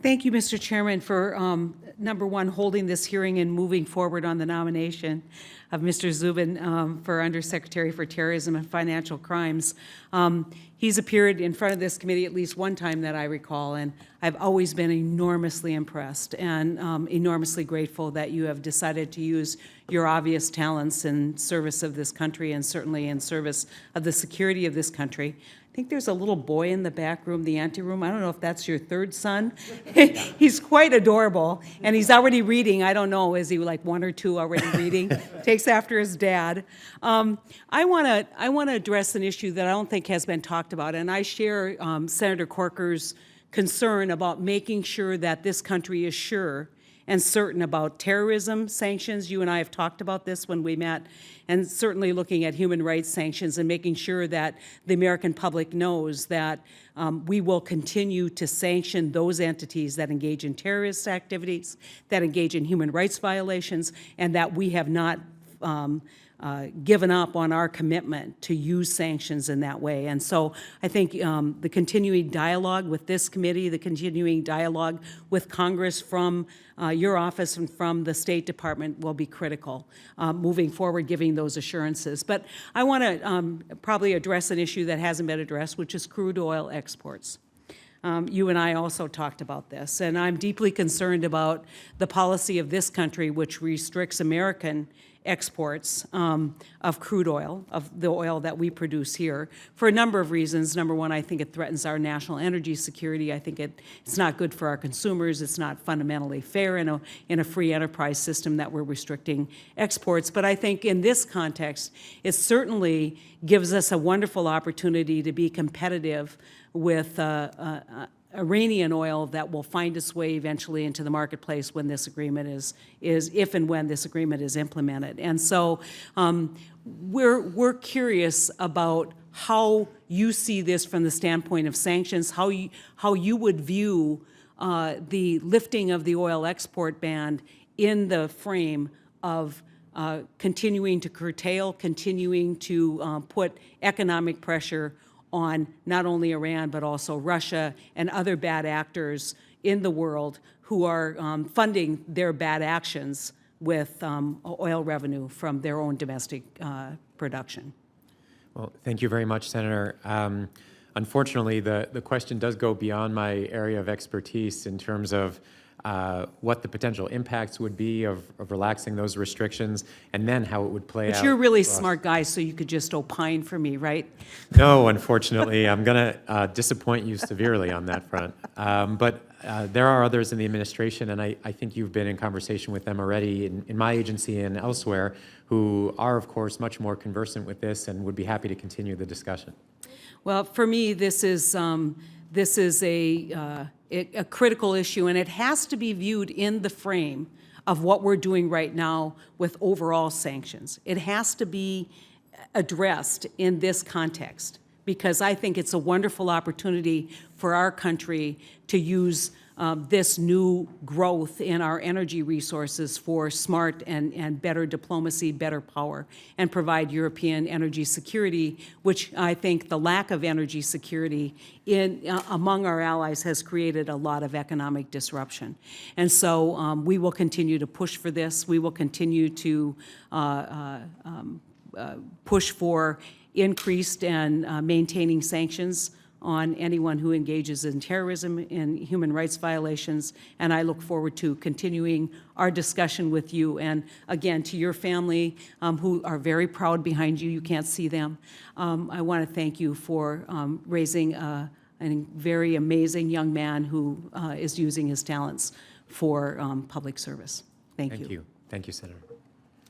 Thank you, Mr. Chairman, for number one, holding this hearing and moving forward on the nomination of Mr. Szubin for Under Secretary for Terrorism and Financial Crimes. He's appeared in front of this committee at least one time that I recall, and I've always been enormously impressed and enormously grateful that you have decided to use your obvious talents in service of this country and certainly in service of the security of this country. I think there's a little boy in the back room, the anteroom. I don't know if that's your third son. He's quite adorable, and he's already reading. I don't know, is he like 1 or 2 already reading? Takes after his dad. I want to address an issue that I don't think has been talked about, and I share Senator Corker's concern about making sure that this country is sure and certain about terrorism sanctions. You and I have talked about this when we met, and certainly looking at human rights sanctions and making sure that the American public knows that we will continue to sanction those entities that engage in terrorist activities, that engage in human rights violations, and that we have not given up on our commitment to use sanctions in that way. And so I think the continuing dialogue with this committee, the continuing dialogue with Congress from your office and from the State Department will be critical moving forward, giving those assurances. But I want to probably address an issue that hasn't been addressed, which is crude oil exports. You and I also talked about this, and I'm deeply concerned about the policy of this country which restricts American exports of crude oil, of the oil that we produce here, for a number of reasons. Number one, I think it threatens our national energy security. I think it's not good for our consumers. It's not fundamentally fair in a free enterprise system that we're restricting exports. But I think in this context, it certainly gives us a wonderful opportunity to be competitive with Iranian oil that will find its way eventually into the marketplace when this agreement is if and when this agreement is implemented. And so we're curious about how you see this from the standpoint of sanctions, how you would view the lifting of the oil export ban in the frame of continuing to curtail, continuing to put economic pressure on not only Iran, but also Russia and other bad actors in the world who are funding their bad actions with oil revenue from their own domestic production. Well, thank you very much, Senator. Unfortunately, the question does go beyond my area of expertise in terms of what the potential impacts would be of relaxing those restrictions, and then how it would play out. But you're a really smart guy, so you could just opine for me, right? No, unfortunately, I'm going to disappoint you severely on that front. But there are others in the administration, and I think you've been in conversation with them already in my agency and elsewhere, who are, of course, much more conversant with this and would be happy to continue the discussion. Well, for me, this is a critical issue, and it has to be viewed in the frame of what we're doing right now with overall sanctions. It has to be addressed in this context, because I think it's a wonderful opportunity for our country to use this new growth in our energy resources for smart and better diplomacy, better power, and provide European energy security, which I think the lack of energy security among our allies has created a lot of economic disruption. And so we will continue to push for this. We will continue to push for increased and maintaining sanctions on anyone who engages in terrorism and human rights violations, and I look forward to continuing our discussion with you. And again, to your family, who are very proud behind you, you can't see them, I want to thank you for raising a very amazing young man who is using his talents for public service. Thank you. Thank you, Senator.